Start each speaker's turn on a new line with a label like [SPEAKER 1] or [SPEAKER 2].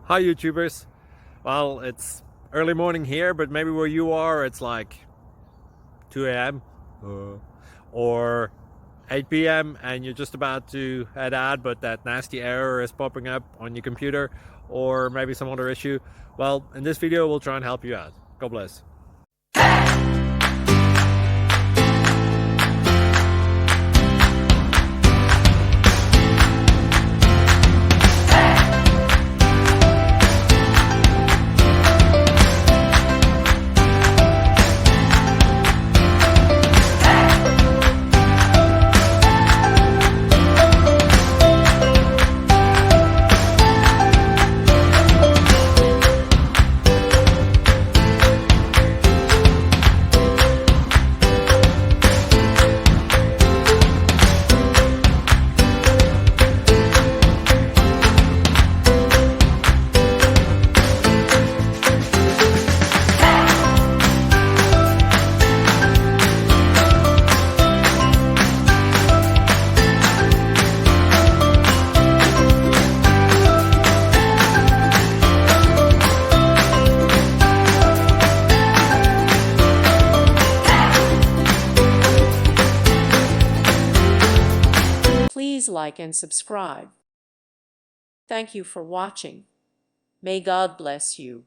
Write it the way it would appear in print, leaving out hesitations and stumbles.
[SPEAKER 1] Hi YouTubers. Well, it's early morning here, but maybe where you are it's like 2 a.m. or 8 p.m. and you're just about to head out, but that nasty error is popping up on your computer, or maybe some other issue. Well, in this video we'll try and help you out. God bless.
[SPEAKER 2] Please like and subscribe. Thank you for watching. May God bless you.